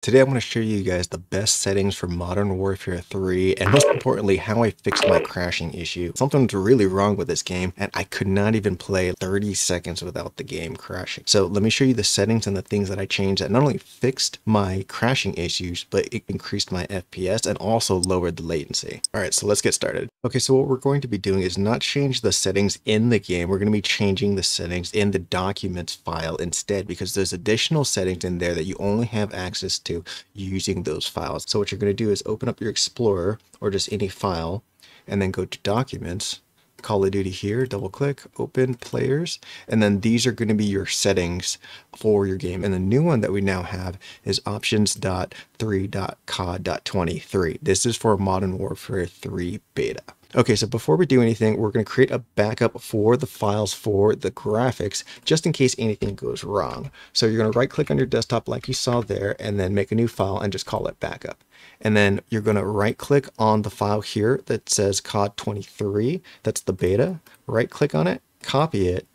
Today I'm going to show you guys the best settings for Modern Warfare 3 and most importantly how I fixed my crashing issue. Something's really wrong with this game and I could not even play 30 seconds without the game crashing. So let me show you the settings and the things that I changed that not only fixed my crashing issues but it increased my FPS and also lowered the latency. Alright, so let's get started. Okay, so what we're going to be doing is not change the settings in the game. We're going to be changing the settings in the documents file instead because there's additional settings in there that you only have access to using those files. So what you're going to do is open up your Explorer or just any file and then go to Documents, Call of Duty here, double click, open players, and then these are going to be your settings for your game. And the new one that we now have is options.3.cod.23. This is for Modern Warfare 3 beta. Okay, so before we do anything, we're going to create a backup for the files for the graphics, just in case anything goes wrong. So you're going to right click on your desktop like you saw there, and then make a new file and just call it backup. And then you're going to right click on the file here that says COD23, that's the beta, right click on it, copy it,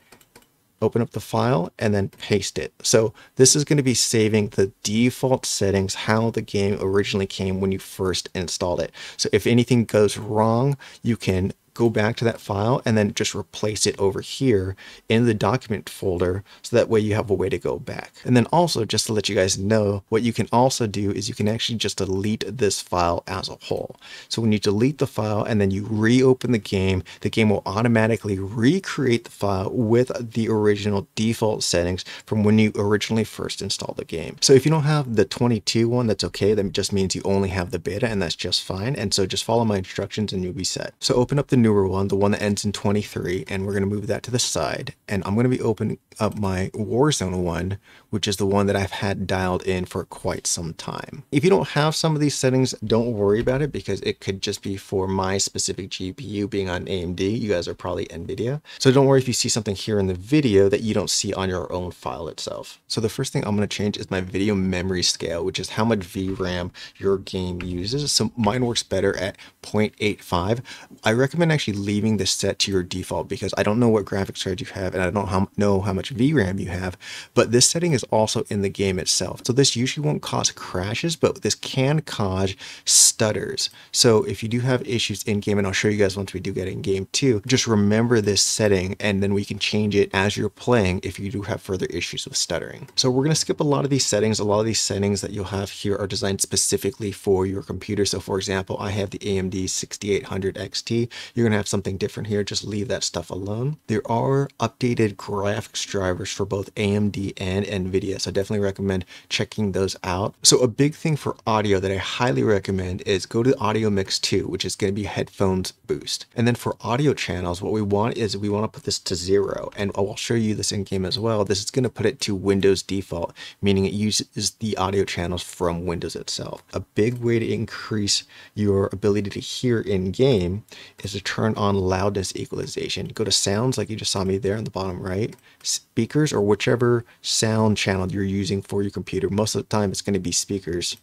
open up the file and then paste it. So this is going to be saving the default settings, how the game originally came when you first installed it. So if anything goes wrong, you can go back to that file and then just replace it over here in the document folder, so that way you have a way to go back. And then also, just to let you guys know, what you can also do is you can actually just delete this file as a whole. So when you delete the file and then you reopen the game will automatically recreate the file with the original default settings from when you originally first installed the game. So if you don't have the 22 one, that's okay. That just means you only have the beta and that's just fine. And so just follow my instructions and you'll be set. So open up the newer one, the one that ends in 23, and we're going to move that to the side. And I'm going to be opening up my Warzone one, which is the one that I've had dialed in for quite some time. If you don't have some of these settings, don't worry about it because it could just be for my specific GPU being on AMD. You guys are probably NVIDIA. So don't worry if you see something here in the video that you don't see on your own file itself. So the first thing I'm going to change is my video memory scale, which is how much VRAM your game uses. So mine works better at 0.85. I recommend actually leaving this set to your default because I don't know what graphics card you have and I don't know how much VRAM you have, but this setting is also in the game itself. So this usually won't cause crashes, but this can cause stutters. So if you do have issues in game, and I'll show you guys once we do get in game too, just remember this setting and then we can change it as you're playing if you do have further issues with stuttering. So we're going to skip a lot of these settings. A lot of these settings that you'll have here are designed specifically for your computer. So for example, I have the AMD 6800 XT. You're going to have something different here. Just leave that stuff alone. There are updated graphics drivers for both AMD and NVIDIA, so I definitely recommend checking those out. So a big thing for audio that I highly recommend is go to Audio Mix 2, which is going to be headphones boost. And then for audio channels, what we want is we want to put this to 0, and I'll show you this in game as well. This is going to put it to Windows default, meaning it uses the audio channels from Windows itself. A big way to increase your ability to hear in game is to turn on loudness equalization. Go to sounds like you just saw me there on the bottom right, speakers, or whichever sound channel you're using for your computer. Most of the time it's going to be speakers.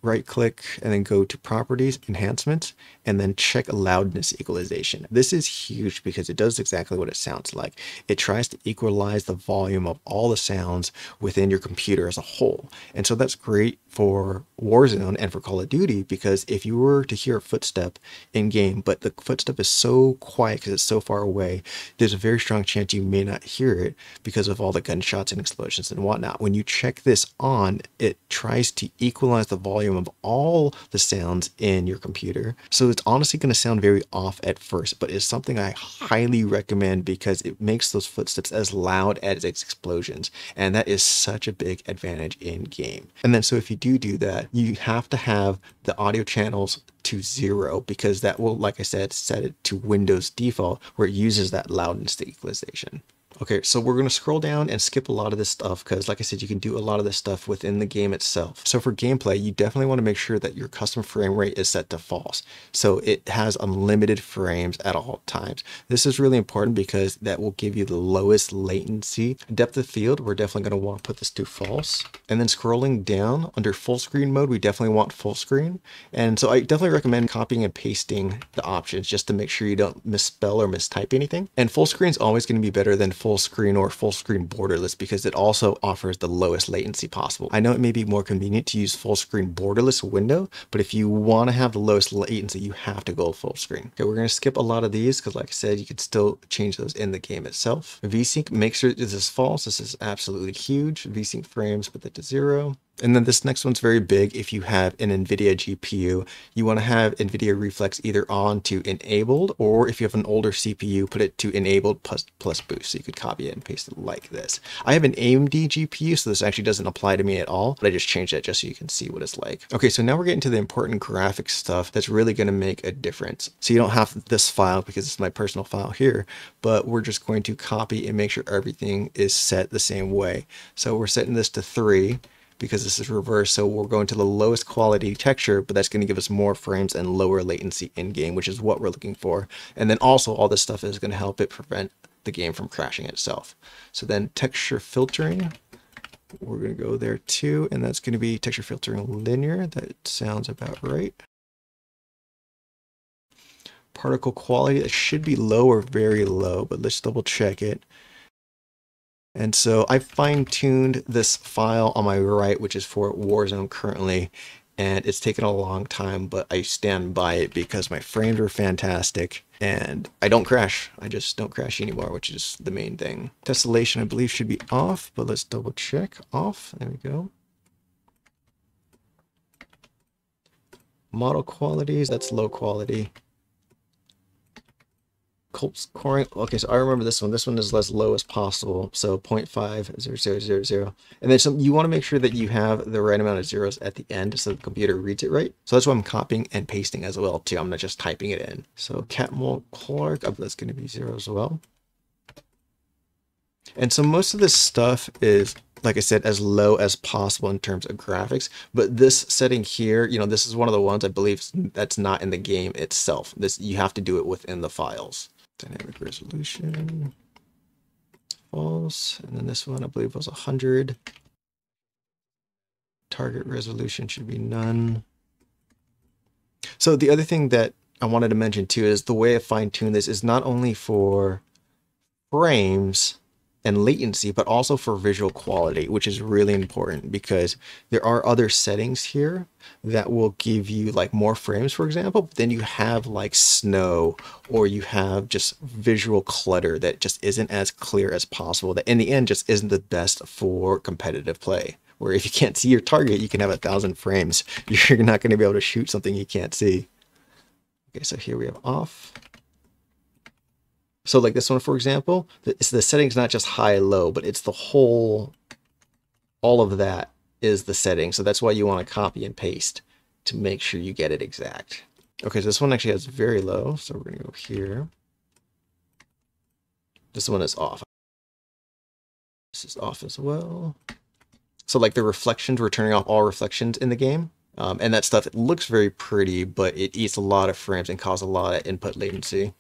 Right click and then go to properties, enhancements, and then check loudness equalization. This is huge because it does exactly what it sounds like. It tries to equalize the volume of all the sounds within your computer as a whole. And so that's great for Warzone and for Call of Duty because if you were to hear a footstep in game, but the footstep is so quiet because it's so far away, there's a very strong chance you may not hear it because of all the gunshots and explosions and whatnot. When you check this on, it tries to equalize the volume of all the sounds in your computer. So it's honestly going to sound very off at first, but it's something I highly recommend because it makes those footsteps as loud as its explosions. And that is such a big advantage in game. And then so if you do that, you have to have the audio channels to 0 because that will, like I said, set it to Windows default where it uses that loudness equalization. Okay, so we're going to scroll down and skip a lot of this stuff because, like I said, you can do a lot of this stuff within the game itself. So for gameplay, you definitely want to make sure that your custom frame rate is set to false. So it has unlimited frames at all times. This is really important because that will give you the lowest latency. Depth of field, we're definitely going to want to put this to false. And then scrolling down under full screen mode, we definitely want full screen. And so I definitely recommend copying and pasting the options just to make sure you don't misspell or mistype anything. And full screen is always going to be better than full full screen or full screen borderless because it also offers the lowest latency possible. I know it may be more convenient to use full screen borderless window, but if you want to have the lowest latency, you have to go full screen. Okay, we're going to skip a lot of these because like I said, you can still change those in the game itself. VSync, make sure this is false. This is absolutely huge. VSync frames, put that to 0. And then this next one's very big. If you have an NVIDIA GPU, you want to have NVIDIA Reflex either on to enabled, or if you have an older CPU, put it to enabled plus boost. So you could copy it and paste it like this. I have an AMD GPU, so this actually doesn't apply to me at all, but I just changed it just so you can see what it's like. Okay, so now we're getting to the important graphics stuff that's really going to make a difference. So you don't have this file because it's my personal file here, but we're just going to copy and make sure everything is set the same way. So we're setting this to 3. Because this is reversed, so we're going to the lowest quality texture, but that's going to give us more frames and lower latency in game, which is what we're looking for. And then also all this stuff is going to help it prevent the game from crashing itself. So then texture filtering, we're going to go there too, and that's going to be texture filtering linear. That sounds about right. Particle quality, that should be low or very low, but let's double check it. And so I fine-tuned this file on my right, which is for Warzone currently, and it's taken a long time, but I stand by it because my frames are fantastic and I don't crash. I just don't crash anymore, which is the main thing. Tessellation, I believe, should be off, but let's double check. Off. There we go. Model qualities, that's low quality. Colts coring. Okay, so I remember this one. This one is as low as possible. So 0.50000. And then you want to make sure that you have the right amount of zeros at the end so the computer reads it right. So that's why I'm copying and pasting as well too. I'm not just typing it in. So Catmull Clark, that's going to be 0 as well. And so most of this stuff is, like I said, as low as possible in terms of graphics. But this setting here, you know, this is one of the ones I believe that's not in the game itself. You have to do it within the files. Dynamic resolution, false. And then this one I believe was 100. Target resolution should be none. So the other thing that I wanted to mention too is the way I fine-tune this is not only for frames and latency, but also for visual quality, which is really important because there are other settings here that will give you like more frames, for example, but then you have like snow or you have just visual clutter that just isn't as clear as possible, that in the end just isn't the best for competitive play. Where if you can't see your target, you can have 1,000 frames. You're not going to be able to shoot something you can't see. Okay, so here we have off. So like this one, for example, the setting's not just high, low, but it's the whole, all of that is the setting. So that's why you want to copy and paste to make sure you get it exact. Okay, so this one actually has very low. So we're going to go here. This one is off. This is off as well. So like the reflections, we're turning off all reflections in the game. And that stuff, it looks very pretty, but it eats a lot of frames and causes a lot of input latency.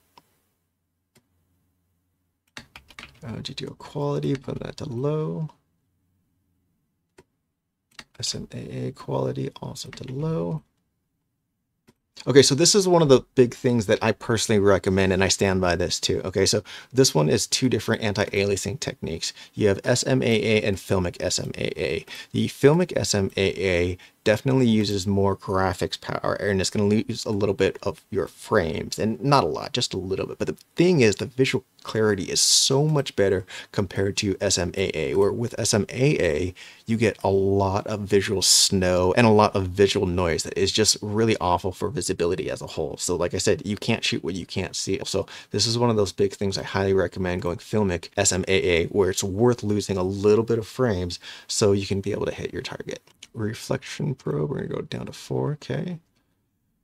GTO quality, put that to low. SMAA quality also to low. Okay, so this is one of the big things that I personally recommend, and I stand by this too. Okay, so this one is 2 different anti-aliasing techniques. You have SMAA and filmic SMAA. The filmic SMAA definitely uses more graphics power, and it's going to lose a little bit of your frames, and not a lot, just a little bit. But the thing is, the visual clarity is so much better compared to SMAA, where with SMAA, you get a lot of visual snow and a lot of visual noise that is just really awful for visibility as a whole. So like I said, you can't shoot what you can't see. So this is one of those big things I highly recommend going filmic SMAA, where it's worth losing a little bit of frames so you can be able to hit your target. Reflection probe, we're gonna go down to 4K.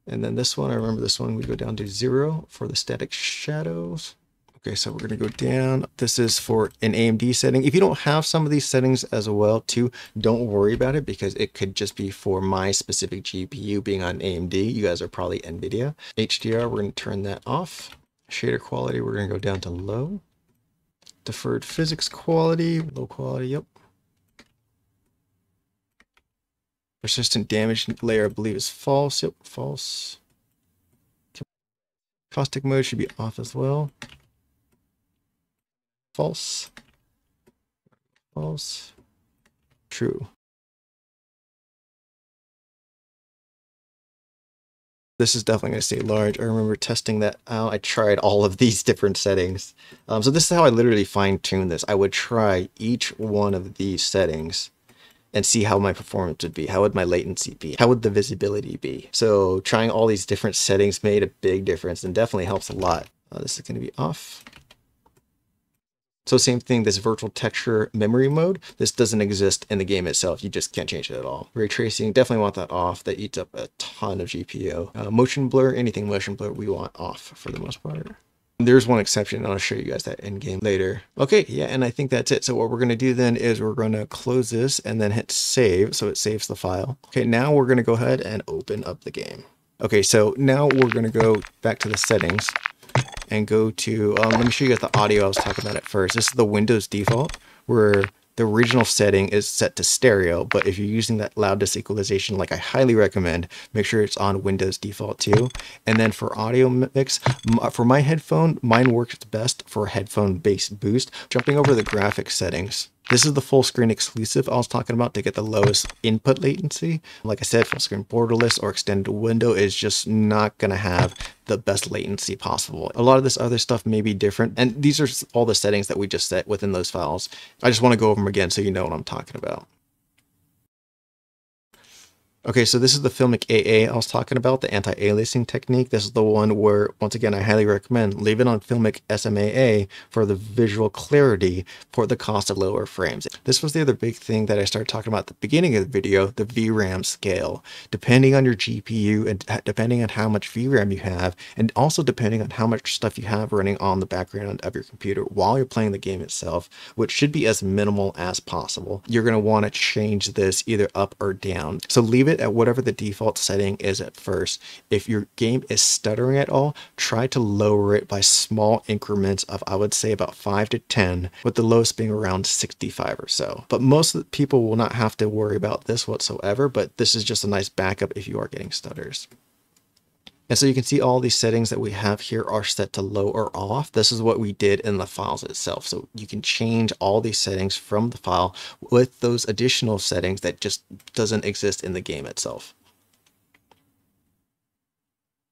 And then this one, I remember this one, we go down to 0 for the static shadows. Okay, so we're gonna go down. This is for an AMD setting. If you don't have some of these settings as well too, don't worry about it because it could just be for my specific GPU being on AMD. You guys are probably NVIDIA. HDR, we're gonna turn that off. Shader quality, we're gonna go down to low. Deferred physics quality, low quality, yep. Persistent damage layer, I believe, is false. Yep, false. Caustic mode should be off as well. False. False. True. This is definitely going to stay large. I remember testing that out. I tried all of these different settings. So this is how I literally fine-tune this. I would try each one of these settings and see how my performance would be. How would my latency be? How would the visibility be? So trying all these different settings made a big difference and definitely helps a lot. This is going to be off. So same thing, this virtual texture memory mode, this doesn't exist in the game itself. You just can't change it at all. Ray tracing, definitely want that off. That eats up a ton of GPU. Motion blur, anything motion blur, we want off for the most part. There's one exception, and I'll show you guys that in game later. Okay, yeah, and I think that's it. So what we're going to do then is we're going to close this and then hit save, so it saves the file. Okay, now we're going to go ahead and open up the game. Okay, so now we're going to go back to the settings and go to, let me show you guys the audio I was talking about at first. This is the Windows default, where the original setting is set to stereo, but if you're using that loudness equalization, like I highly recommend, make sure it's on Windows default too. And then for audio mix, for my headphone, mine works best for headphone bass boost. Jumping over the graphics settings, this is the full screen exclusive I was talking about to get the lowest input latency. Like I said, full screen borderless or extended window is just not going to have the best latency possible. A lot of this other stuff may be different, and these are all the settings that we just set within those files. I just want to go over them again so you know what I'm talking about. Okay, so this is the Filmic AA I was talking about, the anti-aliasing technique. This is the one where, once again, I highly recommend leave it on Filmic SMAA for the visual clarity for the cost of lower frames. This was the other big thing that I started talking about at the beginning of the video, the VRAM scale. Depending on your GPU and depending on how much VRAM you have, and also depending on how much stuff you have running on the background of your computer while you're playing the game itself, which should be as minimal as possible, you're going to want to change this either up or down. So leave it at whatever the default setting is at first. If your game is stuttering at all, try to lower it by small increments of, I would say, about 5 to 10, with the lowest being around 65 or so. But most of the people will not have to worry about this whatsoever, but this is just a nice backup if you are getting stutters. And so you can see all these settings that we have here are set to low or off. This is what we did in the files itself. So you can change all these settings from the file with those additional settings that just doesn't exist in the game itself.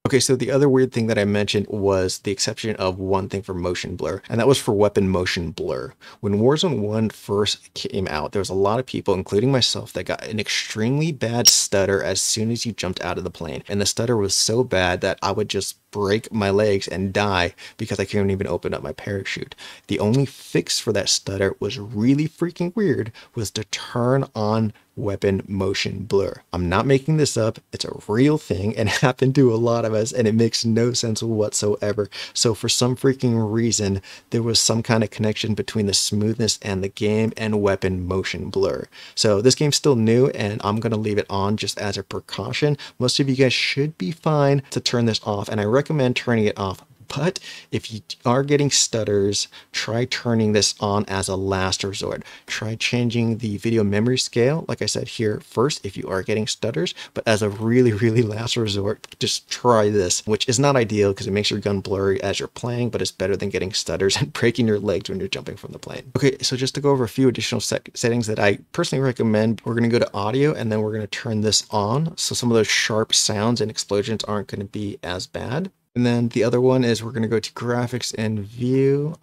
Okay, so the other weird thing that I mentioned was the exception of one thing for motion blur, and that was for weapon motion blur. When Warzone 1 first came out, there was a lot of people, including myself, that got an extremely bad stutter as soon as you jumped out of the plane. And the stutter was so bad that I would just break my legs and die because I couldn't even open up my parachute. The only fix for that stutter was really freaking weird, was to turn on weapon motion blur. I'm not making this up. It's a real thing and happened to a lot of us, and it makes no sense whatsoever. So for some freaking reason, there was some kind of connection between the smoothness and the game and weapon motion blur. So this game's still new, and I'm going to leave it on just as a precaution. Most of you guys should be fine to turn this off, and I recommend turning it off. But if you are getting stutters, try turning this on as a last resort. Try changing the video memory scale, like I said here, first if you are getting stutters, but as a really, really last resort, just try this, which is not ideal because it makes your gun blurry as you're playing, but it's better than getting stutters and breaking your legs when you're jumping from the plane. Okay, so just to go over a few additional settings that I personally recommend, we're going to go to audio and then we're going to turn this on. So some of those sharp sounds and explosions aren't going to be as bad. And then the other one is we're going to go to graphics and view,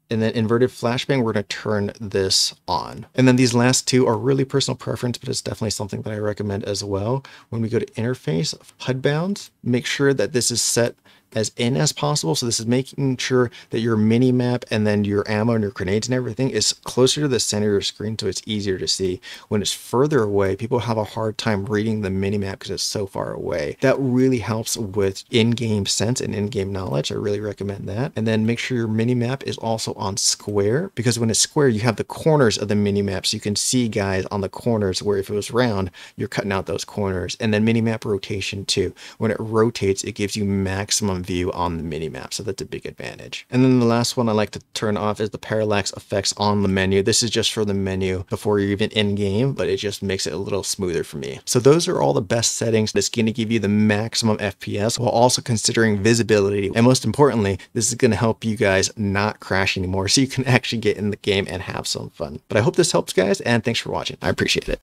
and then inverted flashbang, we're going to turn this on. And then these last two are really personal preference, but it's definitely something that I recommend as well. When we go to interface, HUD bounds, make sure that this is set as in as possible. So this is making sure that your mini map and then your ammo and your grenades and everything is closer to the center of your screen so it's easier to see. When it's further away, people have a hard time reading the mini map because it's so far away. That really helps with in-game sense and in-game knowledge. I really recommend that. And then make sure your mini map is also on square, because when it's square, you have the corners of the mini map. So you can see guys on the corners, where if it was round, you're cutting out those corners. And then mini map rotation too. When it rotates, it gives you maximum front view on the mini map. So that's a big advantage. And then the last one I like to turn off is the parallax effects on the menu. This is just for the menu before you're even in game, but it just makes it a little smoother for me. So those are all the best settings that's going to give you the maximum FPS while also considering visibility. And most importantly, this is going to help you guys not crash anymore so you can actually get in the game and have some fun. But I hope this helps, guys, and thanks for watching. I appreciate it.